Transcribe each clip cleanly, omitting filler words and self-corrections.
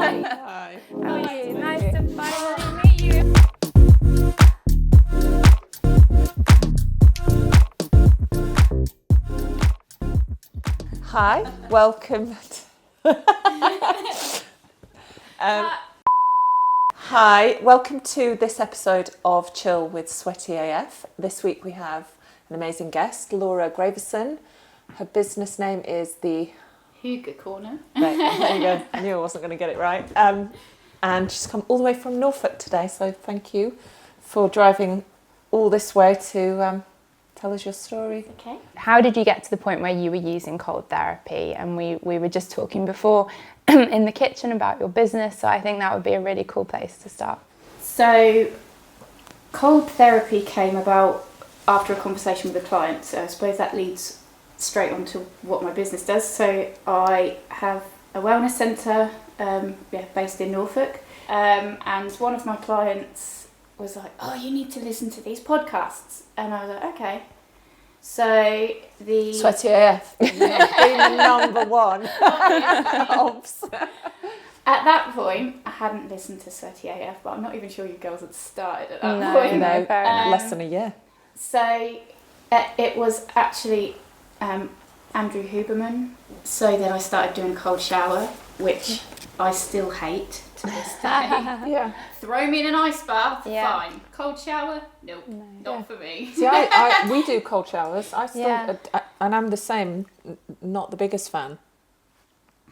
Hi. Hi. How are you? Nice to finally meet you. Hi, welcome. Hi, welcome to this episode of Chill with Sweaty AF. This week we have an amazing guest, Laura Graversen. Her business name is the Hygge Corner. Right, there you go. I knew I wasn't going to get it right. And she's come all the way from Norfolk today, so thank you for driving all this way to tell us your story. Okay. How did you get to the point where you were using cold therapy? And we were just talking before in the kitchen about your business, so I think that would be a really cool place to start. So, cold therapy came about after a conversation with a client, so I suppose that leads straight on to what my business does. So I have a wellness centre based in Norfolk, and one of my clients was like, oh, you need to listen to these podcasts, and I was like, okay. So the Sweaty AF, being the number one. At that point, I hadn't listened to Sweaty AF, but I'm not even sure you girls had started at that point. No, fair enough. Less than a year. So it was actually Andrew Huberman. So then I started doing a cold shower, which I still hate to this day. Yeah. Throw me in an ice bath, Yeah. fine. Cold shower, nope, not for me. See, we do cold showers. I still, and I'm the same, not the biggest fan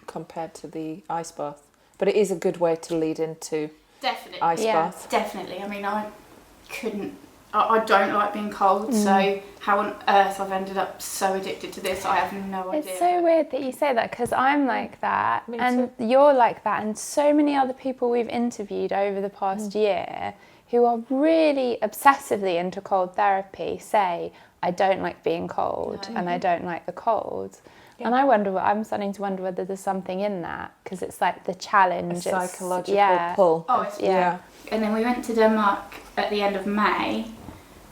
compared to the ice bath. But it is a good way to lead into Definitely. ice bath. Definitely. I mean, I don't like being cold, so how on earth I've ended up so addicted to this, I have no idea. It's so weird that you say that, because I'm like that, Me and you're like that, and so many other people we've interviewed over the past year who are really obsessively into cold therapy say, I don't like being cold, and I don't like the cold. Yeah. And I'm starting to wonder whether there's something in that, because it's like the challenge. A psychological pull. Oh, it's, yeah. And then we went to Denmark at the end of May,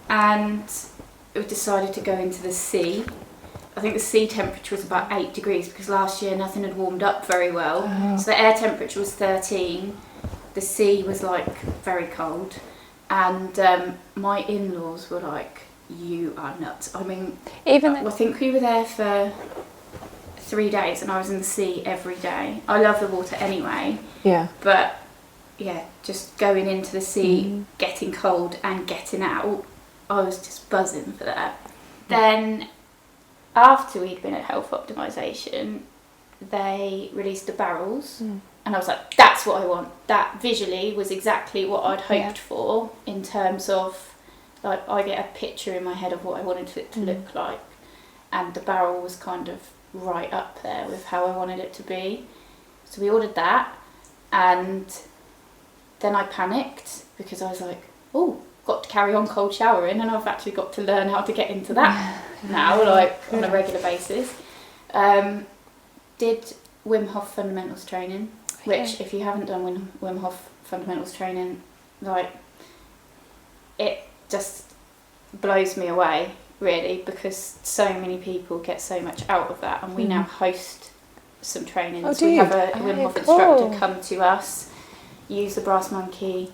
and we decided to go into the sea. I think the sea temperature was about 8 degrees, because last year nothing had warmed up very well. Oh. So the air temperature was 13. The sea was like very cold. And my in-laws were like, you are nuts. I mean, I think we were there for 3 days, and I was in the sea every day. I love the water anyway. Yeah. But yeah, just going into the sea, getting cold and getting out, I was just buzzing for that. Then after we'd been at Health Optimisation, they released the barrels, and I was like, that's what I want. That visually was exactly what I'd hoped for, in terms of, like, I get a picture in my head of what I wanted it to look like, and the barrel was kind of right up there with how I wanted it to be. So we ordered that, and then I panicked, because I was like, oh, got to carry on cold showering, and I've actually got to learn how to get into that now, like on a regular basis. Did Wim Hof fundamentals training, which if you haven't done Wim Hof fundamentals training, like, it just blows me away, really, because so many people get so much out of that, and we now host some trainings. We have a Wim Hof instructor come to us, use the brass monkey.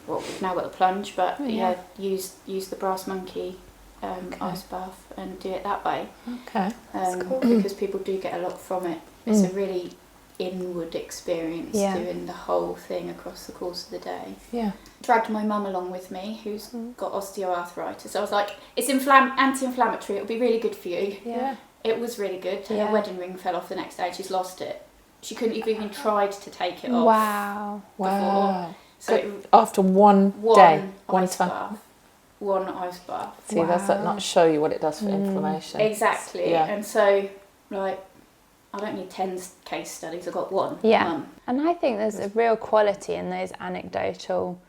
Well, we've now got the plunge, but use the brass monkey ice bath and do it that way. Okay, that's cool. Because people do get a lot from it. It's a really inward experience, doing the whole thing across the course of the day. Yeah. Dragged my mum along with me, who's got osteoarthritis. I was like, it's anti-inflammatory, it'll be really good for you. Yeah. It was really good. Her wedding ring fell off the next day, she's lost it. She couldn't have even tried to take it off. Wow. So after one day, one ice bath. One ice bath. See, that's like not show you what it does for inflammation. Exactly. Yeah. And so, like, I don't need 10 case studies, I've got one. Yeah. And I think there's a real quality in those anecdotal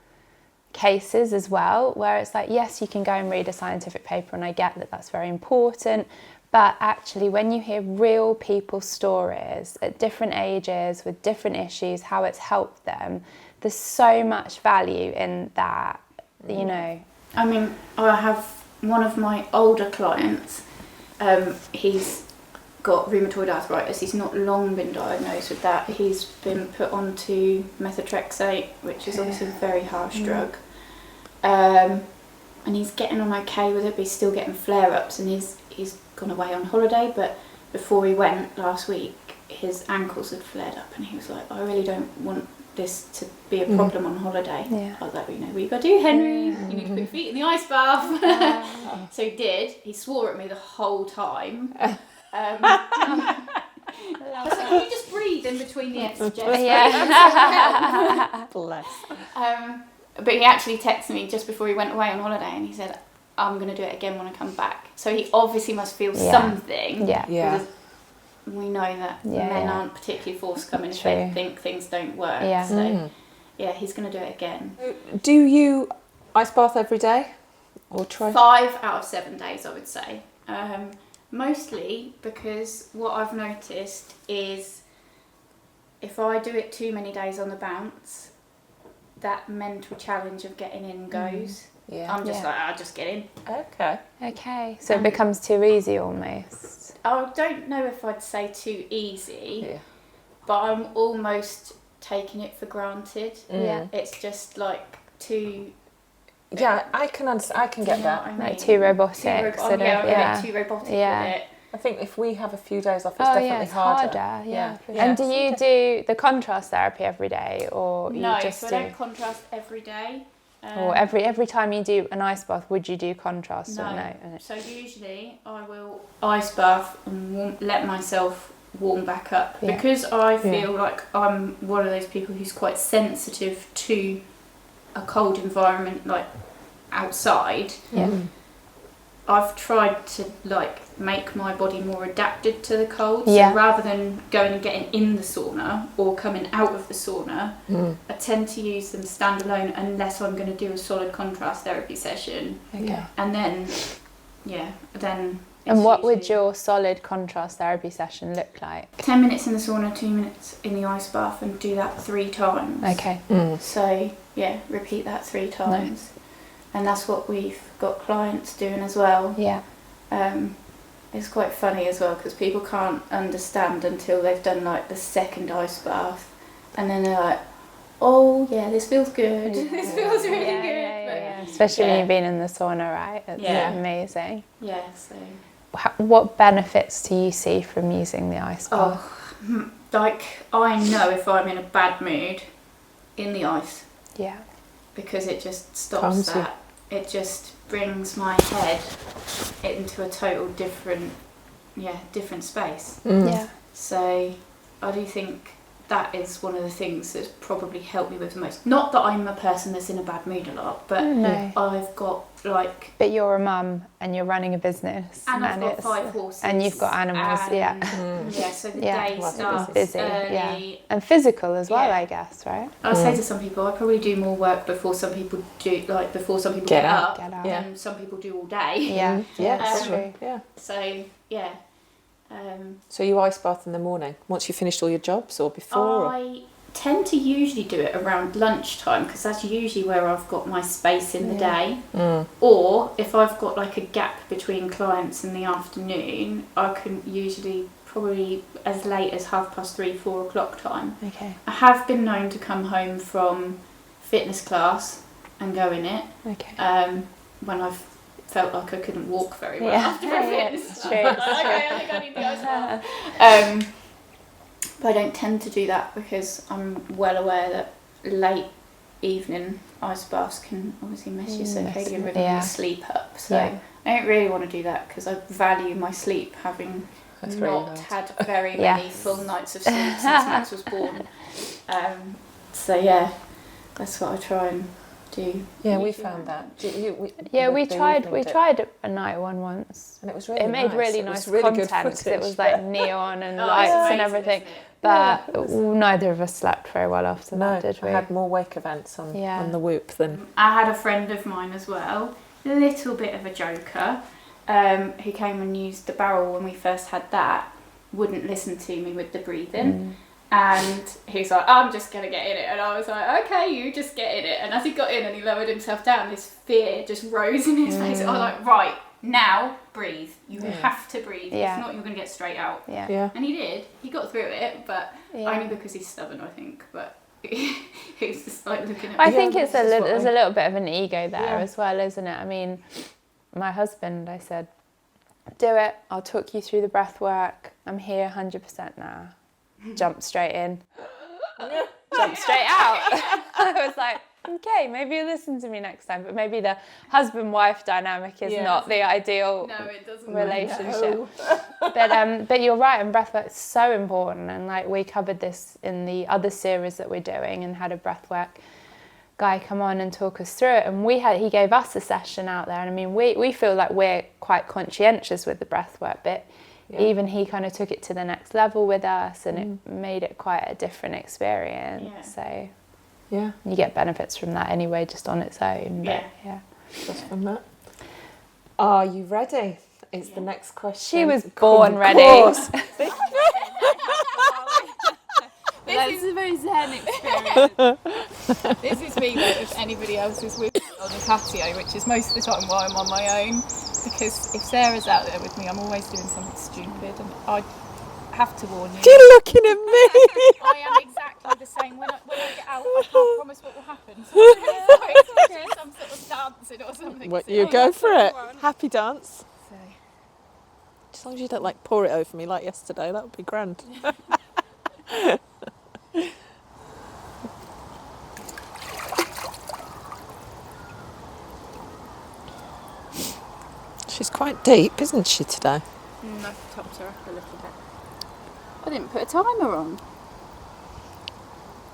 cases as well, where it's like, yes, you can go and read a scientific paper, and I get that that's very important, but actually when you hear real people's stories at different ages with different issues, how it's helped them, there's so much value in that, you know. I mean, I have one of my older clients, he's got rheumatoid arthritis. He's not long been diagnosed with that. He's been put onto methotrexate, which is obviously a very harsh drug. And he's getting on okay with it, but he's still getting flare-ups, and he's gone away on holiday, but before he went last week, his ankles had flared up, and he was like, I really don't want this to be a problem on holiday. Yeah. I was like, well, you know what you got to do, Henry. You need to put your feet in the ice bath. So he did. He swore at me the whole time. I was like, can you just breathe in between the exercises? Yeah. Bless. But he actually texted me just before he went away on holiday, and he said, I'm going to do it again when I come back. So he obviously must feel something. Yeah. Because we know that men aren't particularly forthcoming if they think things don't work. Yeah. So he's going to do it again. Do you ice bath every day? Or try? 5 out of 7 days, I would say. Mostly because what I've noticed is if I do it too many days on the bounce, that mental challenge of getting in goes. Yeah. I'm just like, I'll just get in. Okay. So it becomes too easy almost. I don't know if I'd say too easy, but I'm almost taking it for granted. Yeah. It's just like too... Yeah, I can understand. I can get that. I mean? Like too robotic. I'm a bit too robotic with it. I think if we have a few days off, it's definitely harder. Yeah. And do you do the contrast therapy every day, or no? You just so I don't contrast every day. Or every time you do an ice bath, would you do contrast or no? So usually I will ice bath and let myself warm back up because I feel like I'm one of those people who's quite sensitive to a cold environment, like outside. I've tried to like make my body more adapted to the cold. So rather than going and getting in the sauna or coming out of the sauna, I tend to use them standalone unless I'm going to do a solid contrast therapy session. Okay. And then, then. And what would your solid contrast therapy session look like? 10 minutes in the sauna, 2 minutes in the ice bath, and do that 3 times. Okay. So repeat that 3 times. Nice. And that's what we've got clients doing as well. Yeah. It's quite funny as well because people can't understand until they've done like the second ice bath, and then they're like, oh yeah, this feels good. This feels really good. Yeah. Especially when you've been in the sauna, right? It's amazing. Yeah. So. What benefits do you see from using the ice bath? Like I know if I'm in a bad mood, in the ice. Yeah. Because it just stops that. It just brings my head into a total different space. Yeah. So I do think that is one of the things that's probably helped me with the most. Not that I'm a person that's in a bad mood a lot, but I've got like... But you're a mum and you're running a business. And I've got 5 horses. And you've got animals, so the day starts busy, early. And physical as well, I guess, right? I say to some people, I probably do more work before some people get up. And some people do all day. Yeah, that's true. Yeah. So, so you ice bath in the morning once you finished all your jobs or before? I tend to usually do it around lunchtime because that's usually where I've got my space in the day. Or if I've got like a gap between clients in the afternoon, I can usually probably as late as 3:30, 4 o'clock time. Okay. I have been known to come home from fitness class and go in it. Okay. When I've felt like I couldn't walk very well after a fitness class. True. Okay, I think I need the ice bath. But I don't tend to do that because I'm well aware that late evening ice baths can obviously mess your circadian rhythm and sleep up. So I don't really want to do that because I value my sleep, having not had very many full nights of sleep since Max was born. That's what I try and do. Yeah, we found that. We tried a night one once, and it was really it made nice. really nice really content because it was like neon and lights amazing, and everything. But neither of us slept very well after that, did we? I had more wake events on the Whoop than... I had a friend of mine as well, a little bit of a joker, who came and used the barrel when we first had that, wouldn't listen to me with the breathing. And he's like, I'm just going to get in it. And I was like, okay, you just get in it. And as he got in and he lowered himself down, this fear just rose in his face. I was like, right, now breathe. You have to breathe. Yeah. If not, you're going to get straight out. Yeah. And he did. He got through it, but only because he's stubborn, I think. But he was just like looking at me. I think there's a little bit of an ego there as well, isn't it? I mean, my husband, I said, do it. I'll talk you through the breath work. I'm here 100% now. Jump straight in. Jump straight out. I was like, okay, maybe you'll listen to me next time. But maybe the husband-wife dynamic is not the ideal relationship. No. But you're right, and breathwork is so important. And like we covered this in the other series that we're doing, and had a breathwork guy come on and talk us through it. And he gave us a session out there. And I mean, we feel like we're quite conscientious with the breathwork bit. Even he kind of took it to the next level with us, and it made it quite a different experience. So you get benefits from that anyway, just on its own. But, Just from that. Are you ready? Is the next question. She was born ready. This is a very zen experience. This is me though, if anybody else is with me on the patio, which is most of the time why I'm on my own. Because if Sarah's out there with me, I'm always doing something stupid, and I have to warn you. You're looking at me. I am exactly the same. When I get out, I can't promise what will happen. So I do some sort of dancing or something. What, you go for it. Happy dance. So. As long as you don't like pour it over me like yesterday, that would be grand. She's quite deep, isn't she, today? I've topped her up a little bit. I didn't put a timer on.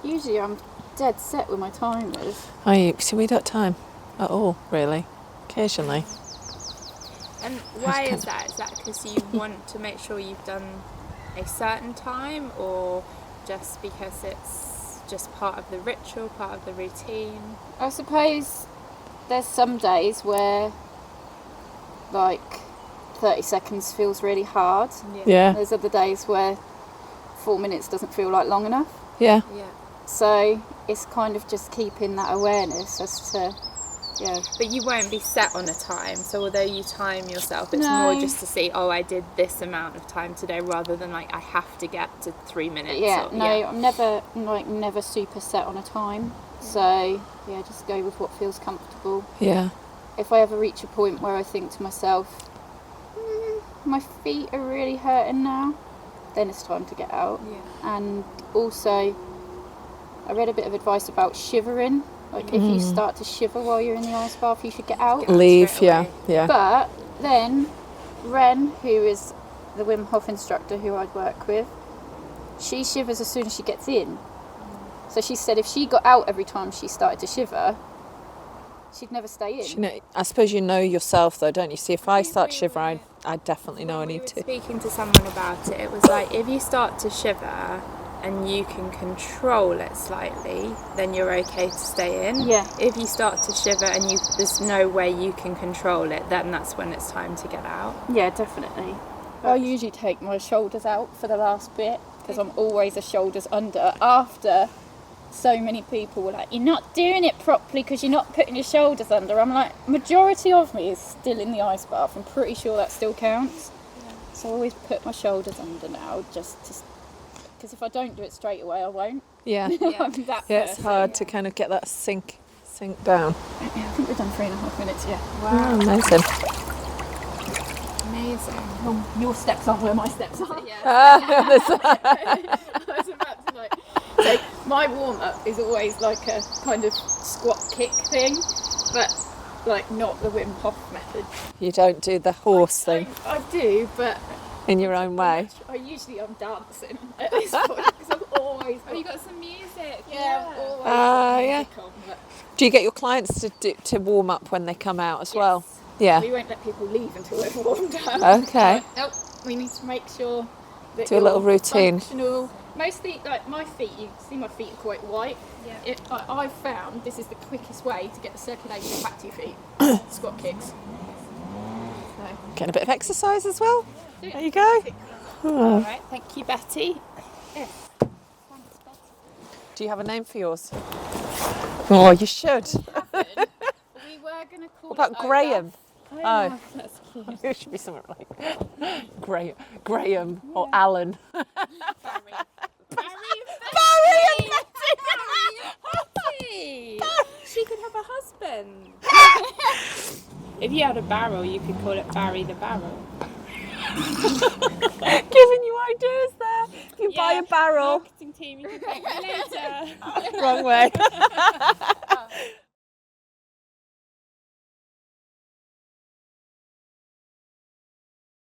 Usually I'm dead set with my timers. Are you? So we don't time at all, really? Occasionally. And why is that? Is that because you want to make sure you've done a certain time, or just because it's just part of the ritual, part of the routine? I suppose there's some days where like 30 seconds feels really hard. Yeah. There's other days where 4 minutes doesn't feel like long enough. Yeah. So it's kind of just keeping that awareness as to, But you won't be set on a time, so although you time yourself, it's more just to see, I did this amount of time today, rather than like I have to get to 3 minutes. I'm never super set on a time. So just go with what feels comfortable. Yeah. If I ever reach a point where I think to myself, my feet are really hurting now, then it's time to get out. And also, I read a bit of advice about shivering. Like if you start to shiver while you're in the ice bath, you should get out. Leave, yeah. But then Ren, who is the Wim Hof instructor who I'd work with, she shivers as soon as she gets in. So she said if she got out every time she started to shiver, she'd never stay in. I suppose you know yourself though, don't you? See, if I start shivering, I definitely know I need to. Speaking to someone about it, it was like if you start to shiver and you can control it slightly, then you're okay to stay in. Yeah. If you start to shiver and there's no way you can control it, then that's when it's time to get out. Yeah, definitely. I usually take my shoulders out for the last bit, because I'm always a shoulders under after so many people were like, you're not doing it properly because you're not putting your shoulders under. I'm like, majority of me is still in the ice bath. I'm pretty sure that still counts. So I always put my shoulders under now, just because if I don't do it straight away, I won't. Yeah. I'm that It's hard to kind of get that sink down. I think we've done 3.5 minutes, Wow. Amazing. Amazing. Well, your steps aren't where my steps are. Yeah. I was about to like... So my warm-up is always like a kind of squat kick thing, but like not the Wim Hof method. You don't do the horse thing I do, but in your own way. I'm dancing at this point because I've always got... Have you got some music? Yeah, I've always got music on, but... Do you get your clients to warm up when they come out as well? Yeah. We won't let people leave until they've warmed up. Okay. Nope, we need to make sure that Do a little routine. Functional. Mostly, like my feet, you see my feet are quite white. Yeah. I've found this is the quickest way to get the circulation back to your feet. Squat kicks. So. Getting a bit of exercise as well. There you go. All right, thank you, Betty. Yes. Do you have a name for yours? Oh, you should. We were going to call What about it Graham? Oh, that's cute. it should be something like Graham or Alan. Barry and Betty. She could have a husband. If you had a barrel, you could call it Barry the Barrel. Giving you ideas there. You buy a barrel. Marketing team, you could thank me later. Wrong way.